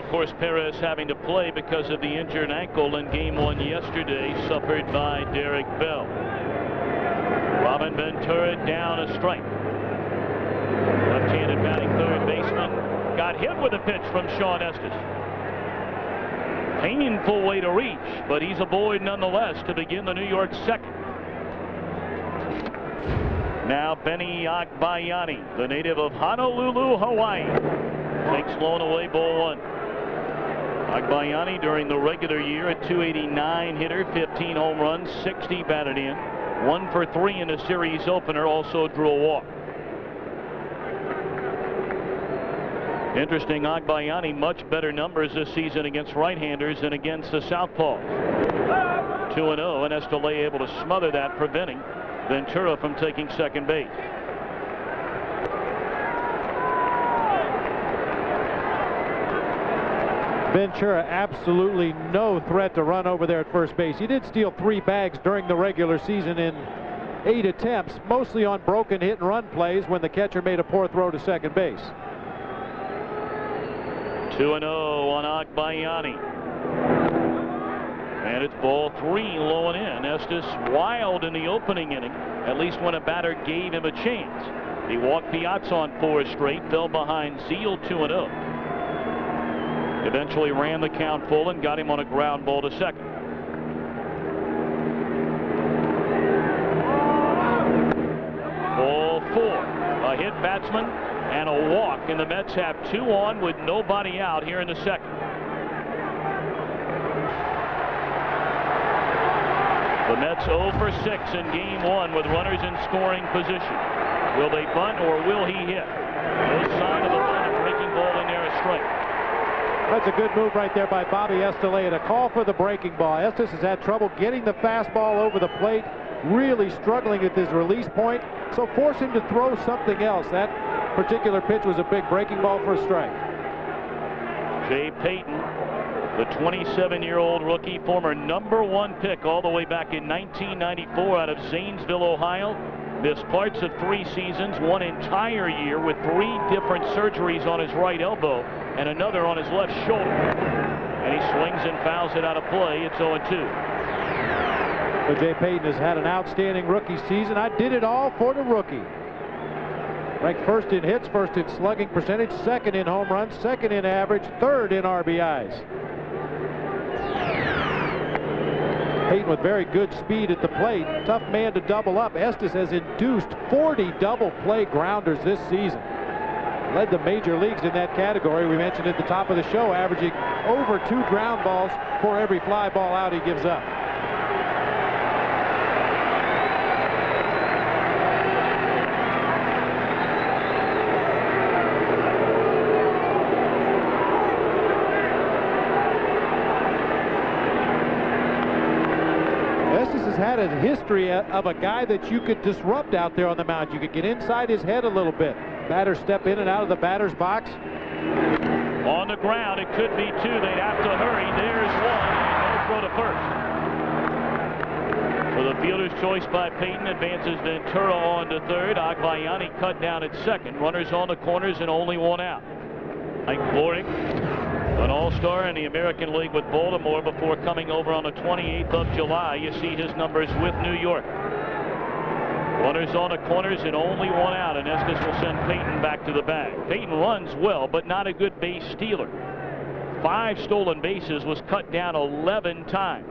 course, Perez having to play because of the injured ankle in Game 1 yesterday, suffered by Derek Bell. Robin Ventura down a strike. Left-handed batting third baseman got hit with a pitch from Sean Estes. Painful way to reach, but he's a Boyd nonetheless to begin the New York second. Now Benny Agbayani, the native of Honolulu, Hawaii, takes lone away, ball one. Agbayani during the regular year a .289 hitter, 15 home runs, 60 batted in, 1 for 3 in the series opener, also drew a walk. Interesting, Agbayani much better numbers this season against right-handers than against the southpaws. 2-0, and Estelle able to smother that, preventing Ventura from taking second base. Ventura absolutely no threat to run over there at first base. He did steal 3 bags during the regular season in 8 attempts, mostly on broken hit and run plays when the catcher made a poor throw to second base. 2-0 on Agbayani. And it's ball 3, low and in. Estes wild in the opening inning, at least when a batter gave him a chance. He walked Piazza on 4 straight, fell behind Zeal 2-0. Eventually ran the count full and got him on a ground ball to second. Ball 4. A hit batsman and a walk, and the Mets have 2 on with nobody out here in the second. The Mets 0 for 6 in Game 1 with runners in scoring position. Will they bunt or will he hit? No sign of a bunt. A breaking ball in there, a strike. That's a good move right there by Bobby Estelle to call for the breaking ball. Estes has had trouble getting the fastball over the plate, really struggling at his release point, so force him to throw something else. That particular pitch was a big breaking ball for a strike. Jay Payton, the 27-year-old rookie, former #1 pick all the way back in 1994 out of Zanesville, Ohio. Missed parts of 3 seasons, 1 entire year with 3 different surgeries on his right elbow and another on his left shoulder. And he swings and fouls it out of play. It's 0-2. So Jay Payton has had an outstanding rookie season. I did it all for the rookie. Ranked first in hits, first in slugging percentage, second in home runs, second in average, third in RBIs. Payton with very good speed at the plate. Tough man to double up. Estes has induced 40 double play grounders this season. Led the major leagues in that category. We mentioned at the top of the show, averaging over 2 ground balls for every fly ball out he gives up. Had a history of a guy that you could disrupt out there on the mound. You could get inside his head a little bit. Batters step in and out of the batter's box. On the ground, it could be 2. They'd have to hurry. There's 1. No throw to first. So the fielder's choice by Payton advances Ventura on to third. Agbayani cut down at second. Runners on the corners and only 1 out. Mike Floric, an all-star in the American League with Baltimore before coming over on the 28th of July. You see his numbers with New York. Runners on the corners and only 1 out, and Estes will send Payton back to the bag. Payton runs well, but not a good base stealer. 5 stolen bases, was cut down 11 times.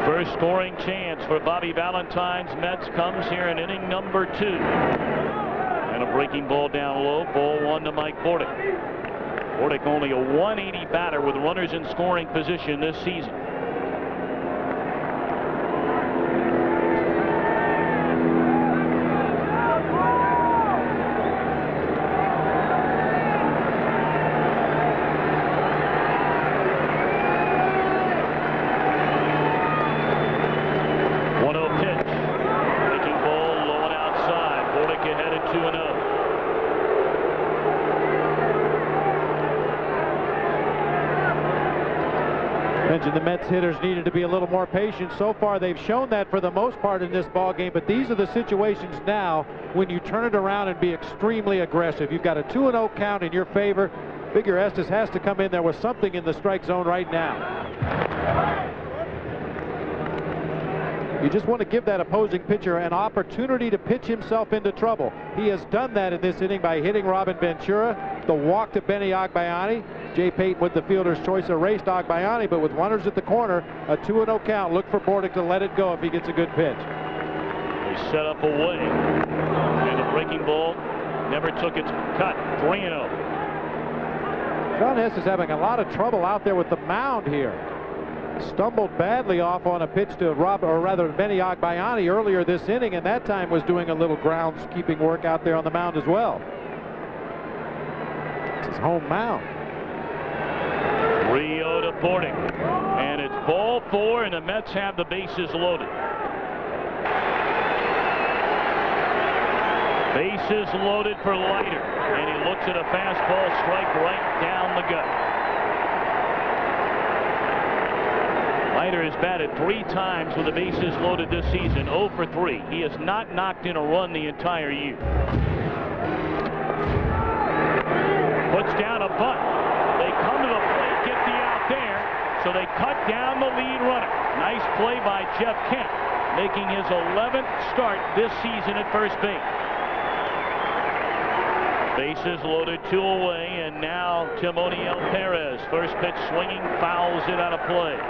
First scoring chance for Bobby Valentine's Mets comes here in inning number 2. And a breaking ball down low. Ball 1 to Mike Bordick. Bordick only a .180 batter with runners in scoring position this season. mentioned the Mets hitters needed to be a little more patient. So far, they've shown that for the most part in this ball game, but these are the situations now when you turn it around and be extremely aggressive. You've got a 2-0 count in your favor. Figure Estes has to come in there with something in the strike zone right now. You just want to give that opposing pitcher an opportunity to pitch himself into trouble. He has done that in this inning by hitting Robin Ventura, the walk to Benny Agbayani. Jay Payton with the fielder's choice erased Agbayani, but with runners at the corner, a 2-0 count. Look for Bordick to let it go if he gets a good pitch. They set up away, and the breaking ball never took its cut. 3-0. John Hess is having a lot of trouble out there with the mound here. Stumbled badly off on a pitch to Benny Agbayani earlier this inning, and that time was doing a little groundskeeping work out there on the mound as well. It's his home mound. Rio to Bordick, and it's ball 4, and the Mets have the bases loaded. Bases loaded for Leiter, and he looks at a fastball strike right down the gut. Leiter has batted 3 times with the bases loaded this season, 0 for 3. He has not knocked in a run the entire year. Puts down a bunt. They come to the plate, get the out there, so they cut down the lead runner. Nice play by Jeff Kent, making his 11th start this season at first base. Bases loaded, 2 away, and now Timo Perez. First pitch swinging, fouls it out of play.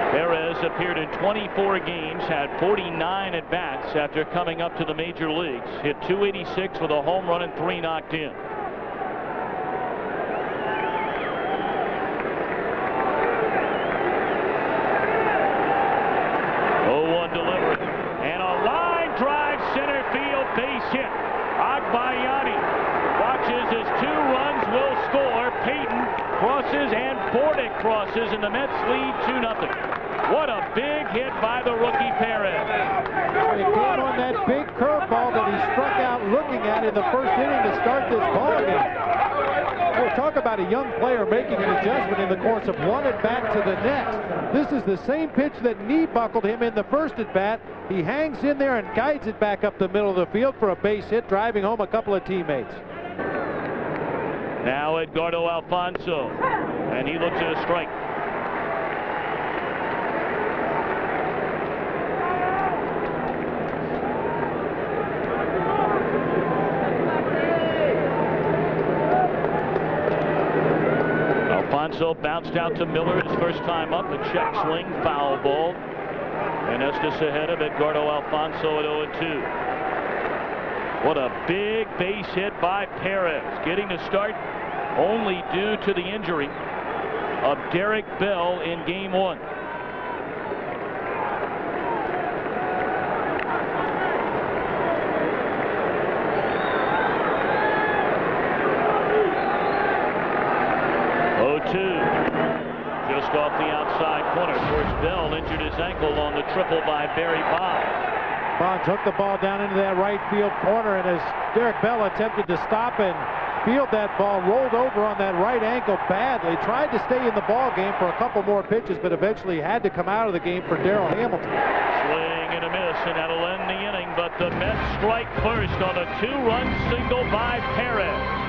Perez appeared in 24 games, had 49 at-bats after coming up to the major leagues. Hit .286 with a home run and 3 knocked in. Delivery, and a line drive center field, base hit. Agbayani watches as 2 runs will score. Payton crosses and Bordick crosses, and the Mets lead 2-0. What a big hit by the rookie Perez. He came on that big curveball that he struck out looking at in the first inning to start this ball game. We'll talk about a young player making an adjustment in the course of one at-bat to the next. This is the same pitch that knee buckled him in the first at-bat. He hangs in there and guides it back up the middle of the field for a base hit, driving home a couple of teammates. Now Edgardo Alfonso, and he looks at a strike. Alfonso bounced out to Miller his first time up, a check swing, foul ball. And Estes ahead of Edgardo Alfonso at 0-2. What a big base hit by Perez, getting the start only due to the injury of Derek Bell in game 1. Just off the outside corner. Of course, Bell injured his ankle on the triple by Barry Bonds. Bonds hooked the ball down into that right field corner, and as Derek Bell attempted to stop and field that ball, rolled over on that right ankle badly. Tried to stay in the ball game for a couple more pitches, but eventually had to come out of the game for Darrell Hamilton. Swing and a miss, and that'll end the inning, but the Mets strike first on a 2-run single by Perez.